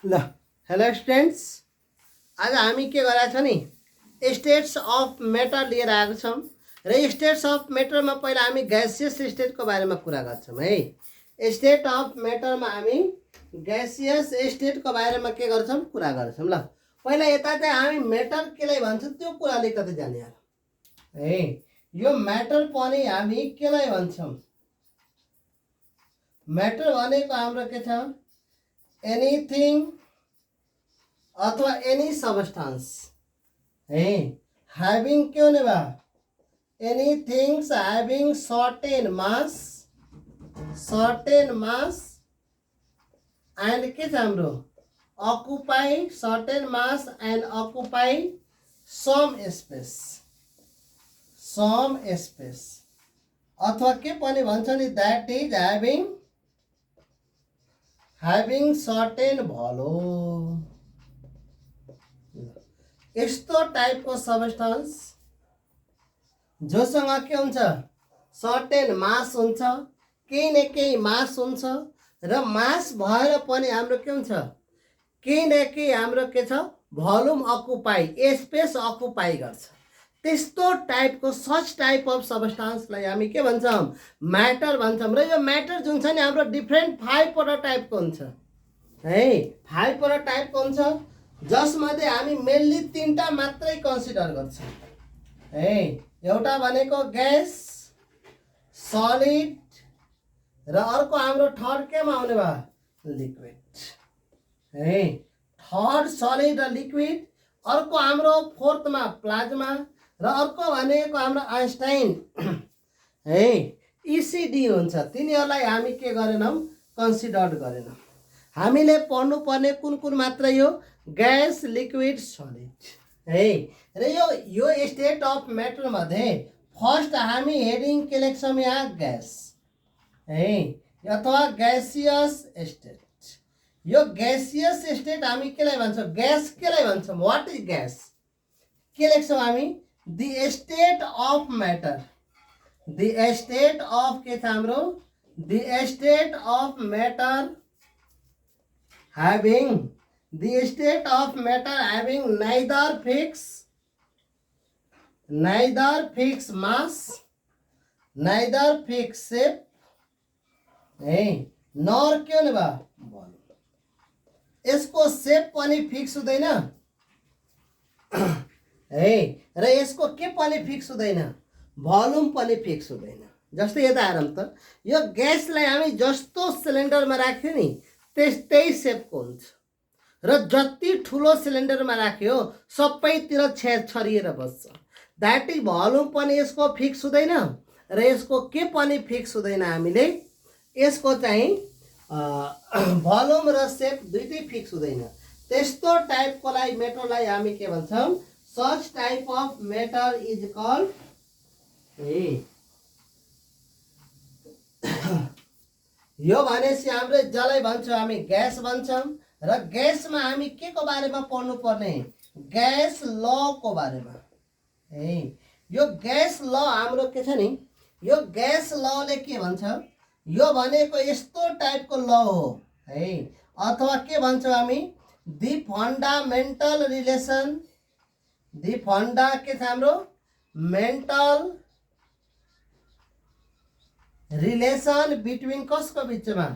ल hello students, आज हामी के गरेका छौँ नि स्टेट्स अफ म्याटर लिएर आएको छौँ र स्टेट्स अफ म्याटरमा पहिला हामी ग्यासियस स्टेटको बारेमा कुरा गर्छौँ है। स्टेट अफ म्याटरमा हामी ग्यासियस स्टेटको बारेमा के गर्छौँ कुरा गर्छौँ। ल पहिला यता चाहिँ हामी म्याटर केलाई भन्छौँ त्यो कुरा अलिकति जाने है। यो म्याटर पनि हामी केलाई भन्छौँ, म्याटर भनेको हाम्रो के छ, एनीथिङ अथवा एनी सबस्टान्स है, हैविङ के हुने भयो, any things having certain mass and के छ हाम्रो occupy certain mass and occupy some space अथवा के पनि भन्छ नि that is having certain volume. यस्तो टाइपको सबस्टान्स जोसँग के हुन्छ, सर्टेन मास हुन्छ, केही न केही मास हुन्छ र मास भएर पनि हाम्रो के हुन्छ, केही न केही हाम्रो के छ, भोल्युम अकुपाई, स्पेस अकुपाई गर्छ। त्यस्तो टाइपको सच टाइप अफ सबस्टान्सलाई हामी के भन्छौँ, म्याटर भन्छौँ। र यो म्याटर जुन छ नि हाम्रो डिफ्रेन्ट 5वटा टाइपको हुन्छ है, 5वटा टाइपको हुन्छ, जसमध्ये हामी मेनली 3टा मात्रै कन्सिडर गर्छौँ है। एउटा भनेको ग्यास, सलिड र अर्को हाम्रो थर्ड केमा आउने भयो, लिक्विड है। थर्ड सलिड र लिक्विड, अर्को हाम्रो फोर्थमा प्लाज्मा र अर्को भनेको हाम्रो आइन्स्टाइन है, इसिडी हुन्छ। तिनीहरूलाई हामी के गरेनौँ, कन्सिडर गरेनौँ। हामीले पढ्नुपर्ने कुन कुन मात्रै हो, ग्यास, लिक्विड, सलिड है। र यो स्टेट अफ म्याटर मध्ये फर्स्ट हामी हेडिङ के लेख्छौँ, यहाँ ग्यास है अथवा ग्यासियस स्टेट। यो ग्यासियस स्टेट हामी केलाई भन्छौँ, ग्यास केलाई भन्छौँ, वाट इज ग्यास के लेख्छौँ हामी, the state of matter, the state of के छ हाम्रो, the state of matter having the state of matter having neither fixed mass, neither fixed shape है, नर के हुने भयो भोल्युम। यसको सेप पनि फिक्स हुँदैन है र यसको के पनि फिक्स हुँदैन, भोल्युम पनि फिक्स हुँदैन। जस्तै यता हेरौँ त, यो ग्यासलाई हामी जस्तो सिलिन्डरमा राख्यो नि त्यस्तै सेपको हुन्छ र जति ठुलो सिलिन्डरमा राख्यो सबैतिर छरिएर बस्छ। द्याट इज भोल्युम पनि यसको फिक्स हुँदैन र यसको के पनि फिक्स हुँदैन। हामीले यसको चाहिँ भोल्युम र सेप दुइटै फिक्स हुँदैन। त्यस्तो टाइपकोलाई मेटरलाई हामी के भन्छौँ, such type of matter is called है। यो भनेपछि हाम्रो जसलाई भन्छौँ हामी ग्यास भन्छौँ र ग्यासमा हामी के को बारेमा पढ्नु पर्ने, ग्यास ल को बारेमा है। यो ग्यास ल हाम्रो के छ नि, यो ग्यास लले के भन्छ, यो भनेको यस्तो टाइपको ल हो है, अथवा के भन्छौँ हामी, the fundamental relation, the funda के छ हाम्रो, मेन्टल रिलेसन बिट्विन, कसको बिचमा,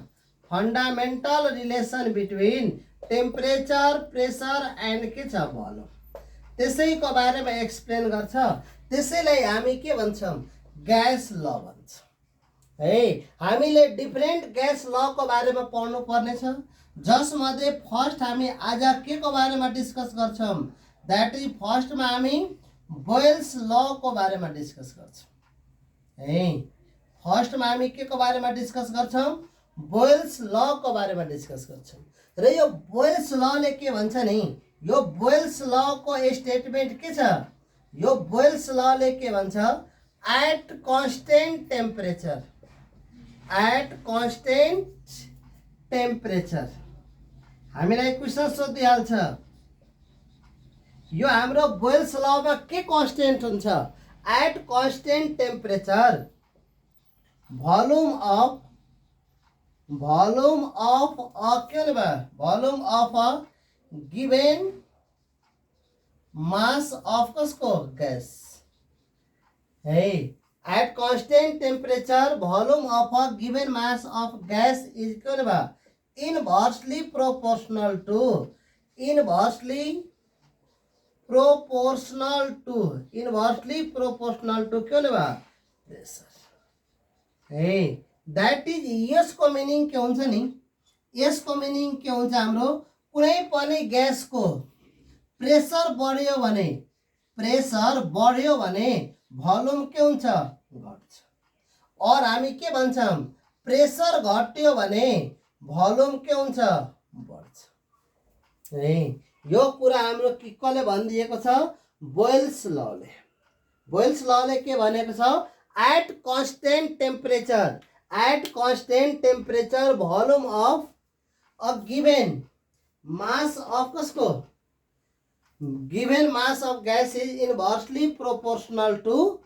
fundamental relation between temperature, pressure and के छ, भोल्युम। त्यसैको बारेमा एक्सप्लेन गर्छ। त्यसैलाई हामी के भन्छौँ, ग्यास ल भन्छौँ है। हामीले डिफ्रेन्ट ग्यास लको बारेमा पढ्नु पर्नेछ, जसमध्ये फर्स्ट हामी आज के को बारेमा डिस्कस गर्छौँ, द्याट इज फर्स्टमा हामी बोयल्स ल को बारेमा डिस्कस गर्छौँ है। फर्स्टमा हामी के को बारेमा डिस्कस गर्छौँ, बोयल्स ल को बारेमा डिस्कस गर्छौँ। र यो बोयल्स लले के भन्छ नि, यो बोयल्स ल को स्टेटमेन्ट के छ, यो बोयल्स लले के भन्छ, at constant temperature, at constant temperature. हामीलाई क्वेसन सोधिहाल्छ, यो हाम्रो बोयल्स लमा के कन्स्टेन्ट हुन्छ, at constant temperature volume of volume of a के हुने भयो volume of a given mass of कसको ग्यास है at constant temperature volume of a given mass of gas is के हुने भयो inversely proportional to inversely proportional to के हुने भयो प्रेसर है दैट इज यसको मिनिङ के हुन्छ नि यसको मिनिङ के हुन्छ हाम्रो कुनै पनि ग्यासको प्रेसर बढ्यो भने भोल्युम के हुन्छ घट्छ और हामी के भन्छौं प्रेसर घट्यो भने भोल्युम के हुन्छ बढ्छ है यो कुरा हाम्रो कसले भनिदिएको छ बोयल्स लले के भनेको छ at constant temperature volume of a given mass of कसको given mass of gas is inversely proportional to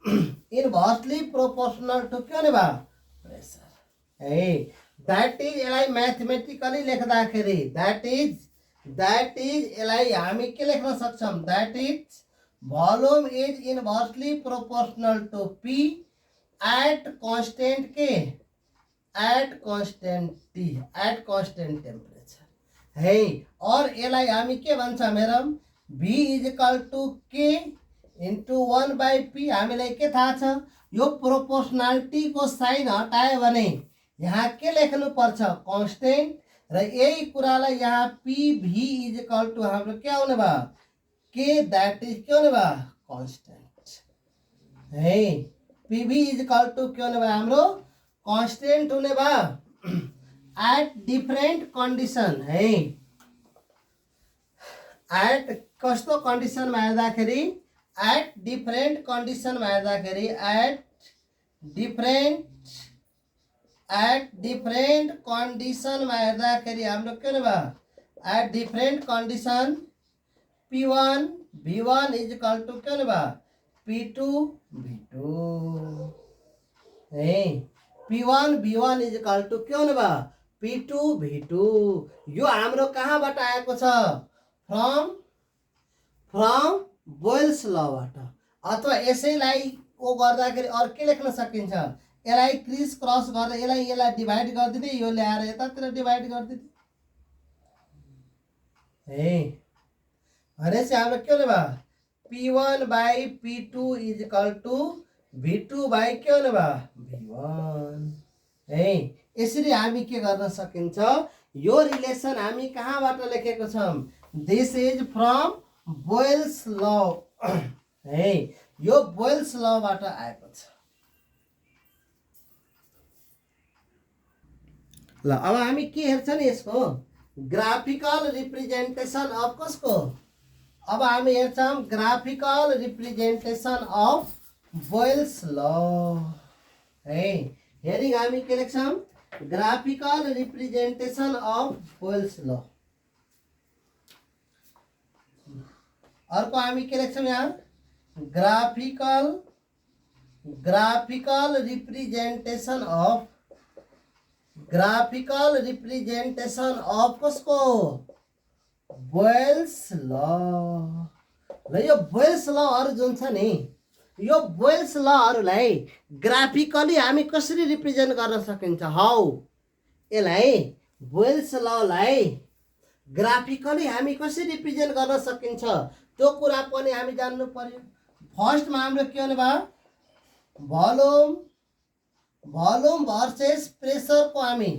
के हुने भयो प्रेसर है दैट इज यसलाई म्याथमेटिकली लेख्दाखेरि दैट इज यसलाई हामी के लेख्न सक्छौं that is volume is inversely proportional to P at constant temperature है और यसलाई हामी के भन्छौं हेरौं V equal to K into 1/P हामीलाई के थाहा छ यो प्रोपोर्शनालिटी को साइन हटायो भने यहाँ के लेख्नु पर्छ कांस्टेंट र यही कुरालाई यहाँ PV इक्वल टू हाम्रो के आउने भयो K दैट इज के हुने भयो कांस्टेंट है PV इक्वल टू के हुने भयो हाम्रो कांस्टेंट हुने भयो एट डिफरेंट कंडीशन है एट कस्तो कंडीशन में हेर्दाखेरि एट डिफरेंट कंडीशन में हेर्दाखेरि एट डिफरेंट कंडीशन में हेर्दाखेरि हाम्रो के हुने भयो at different condition P1 V1 is equal to के हुने भयो P2 V2 है P1 V1 is equal to के हुने भयो P2 V2 यो हाम्रो कहाँबाट आएको छ फ्रम बोयल्स लबाट अथवा यसैलाई ओ गर्दाखेरि अरु के लेख्न सकिन्छ यसलाई क्रिस क्रस गर्दा यसलाई डिभाइड गर्दिने यो ल्याएर यतातिर डिभाइड गर्दिने है भनेपछि हाम्रो के हुने भयो P1/P2 is equal two V2 by के हुने भयो V1 है यसरी हामी के गर्न सकिन्छ यो रिलेसन हामी कहाँबाट लेखेको छौं दिस इज फ्रम बोयल्स ल है यो बोयल्स लबाट आएको छ ल अब हामी के हेर्छौं यसको ग्राफिकल रिप्रेजेन्टेसन अफ कसको अब हामी हेर्छौं ग्राफिकल रिप्रेजेन्टेसन अफ बोयल्स ल है हेरिङ हामी के लेख्छौं ग्राफिकल रिप्रेजेन्टेसन अफ बोयल्स ल अर्को हामी के लेख्छौं यहाँ ग्राफिकल रिप्रेजेन्टेसन अफ कसको बोयल्स ल यो बोयल्स लहरु जुन छ नि यो बोयल्स लहरुलाई ग्राफिकली हामी कसरी रिप्रेजेन्ट गर्न सकिन्छ हाउ यसलाई बोयल्स ललाई ग्राफिकली हामी कसरी रिप्रेजेन्ट गर्न सकिन्छ त्यो कुरा पनि हामी जान्नु पर्यो फर्स्ट मा हाम्रो के हुने भयो भोल्युम भर्सेस प्रेसर को हामी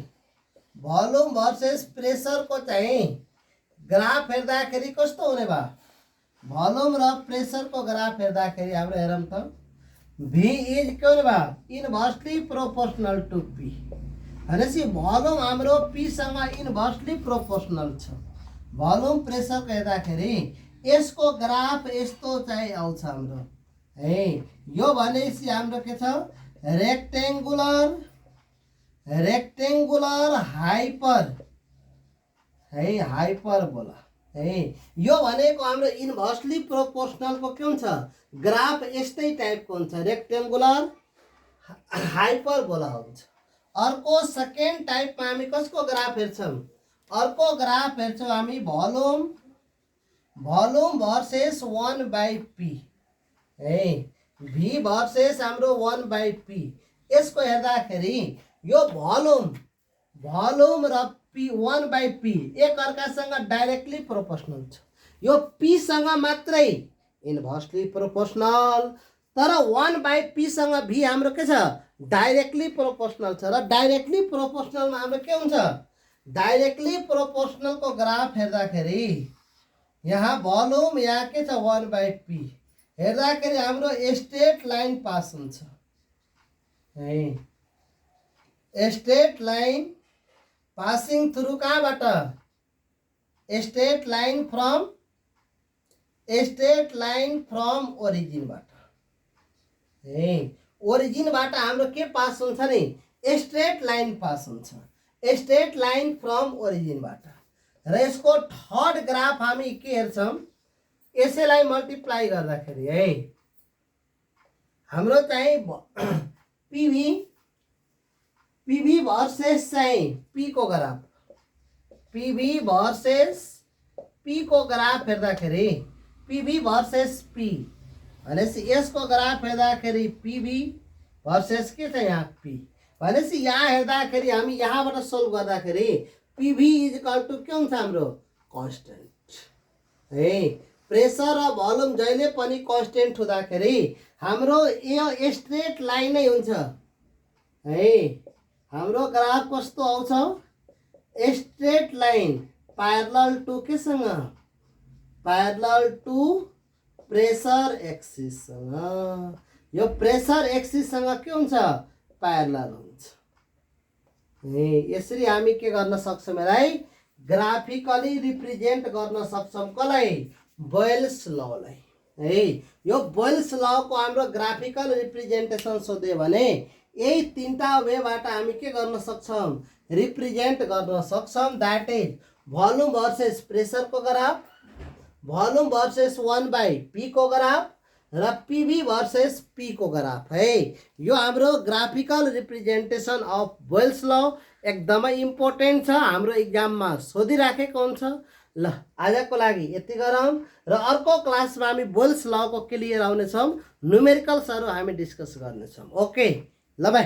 भोल्युम भर्सेस प्रेसर को चाहिँ ग्राफ हेर्दाखेरि कस्तो हुने भयो भोल्युम र प्रेसर को ग्राफ हेर्दाखेरि हाम्रो हेरौं त V इज के हुने भयो इन्भर्सली प्रोपोर्शनल टु P भनेपछि भोल्युम हाम्रो P सँग इन्भर्सली प्रोपोर्शनल छ भोल्युम प्रेसर को हेर्दाखेरि यसको ग्राफ यस्तो चाहिँ आउँछ हाम्रो है यो भनेपछि हाम्रो के छ रेक्टेंगुलर हाइपरबोला है यो भनेको हाम्रो इन्भर्सली प्रोपोर्शनल को के हुन्छ ग्राफ यस्तै टाइपको हुन्छ रेक्टेंगुलर हाइपरबोला हुन्छ अर्को सेकेन्ड टाइपमा हामी कसको ग्राफ हेर्छौँ? अर्को ग्राफ हेर्छौँ हामी भोल्युम भर्सेस 1/p है। v भर्सेस हाम्रो 1/p। यसको हेर्दाखेरि यो भोल्युम र p 1/p एक अर्कासँग डाइरेक्टली प्रोपोर्सनल छ। यो p सँग मात्रै इन्भर्सली प्रोपोर्सनल, तर 1/p सँग v हाम्रो के छ? डाइरेक्टली प्रोपोर्सनल छ। र डाइरेक्टली प्रोपोर्सनलमा हाम्रो के हुन्छ? डाइरेक्टली प्रोपोर्सनलको ग्राफ हेर्दाखेरि यहाँ भोल्युम यहाँ के छ? 1/p हेर्दाखेरि हाम्रो स्ट्रेट लाइन पास हुन्छ है। स्ट्रेट लाइन पासिङ थ्रु कहाँबाट? स्ट्रेट लाइन फ्रम ओरिजिनबाट है। ओरिजिनबाट हाम्रो के पास हुन्छ नि? स्ट्रेट लाइन पास हुन्छ। स्ट्रेट लाइन फ्रम ओरिजिनबाट। र यसको थर्ड ग्राफ हामी के हेर्छौँ? यसैलाई मल्टिप्लाई गर्दाखेरि है हाम्रो चाहिँ पिभी भर्सेस चाहिँ पी को ग्राफ, पिभी भर्सेस पी को ग्राफ हेर्दाखेरि पिभी भर्सेस पी भनेपछि यसको ग्राफ हेर्दाखेरि पिभी भर्सेस के छ? यहाँ पी भनेपछि यहाँ हेर्दाखेरि हामी यहाँबाट सोल्भ गर्दाखेरि पिभी इज इक्वल टु के हुन्छ? हाम्रो कन्स्टेन्ट है। प्रेसर र भोल्युम जहिले पनि कन्स्टेन्ट हुँदाखेरि हाम्रो यो स्ट्रेट लाइन नै हुन्छ है। हाम्रो ग्राफ कस्तो आउँछ? स्ट्रेट लाइन प्यारलल टु केसँग? प्यारलल टु प्रेसर एक्सिससँग। यो प्रेसर एक्सिससँग के हुन्छ? प्यारलल हुन्छ। यसरी हामी के गर्न सक्छौँ? यसलाई ग्राफिकली रिप्रेजेन्ट गर्न सक्छौँ। कसलाई? बोयल्स ललाई है। यो बोयल्स लको हाम्रो ग्राफिकल रिप्रेजेन्टेसन सोध्यो भने यही तीनटा वेबाट हामी के गर्न सक्छौँ? रिप्रेजेन्ट गर्न सक्छौँ। द्याट इज भोल्युम भर्सेस प्रेसरको ग्राफ, भोल्युम भर्सेस 1/p को ग्राफ र पिभी भर्सेस पी को ग्राफ है। यो हाम्रो ग्राफिकल रिप्रेजेन्टेसन अफ बोयल्स ल एकदमै इम्पोर्टेन्ट छ। हाम्रो इक्जाममा सोधिराखेको हुन्छ। ल आजको लागि यति गरौँ र अर्को क्लासमा हामी बोयल्स लको क्लियर आउनेछौँ। न्युमेरिकल्सहरू हामी डिस्कस गर्नेछौँ। ओके ल बाई।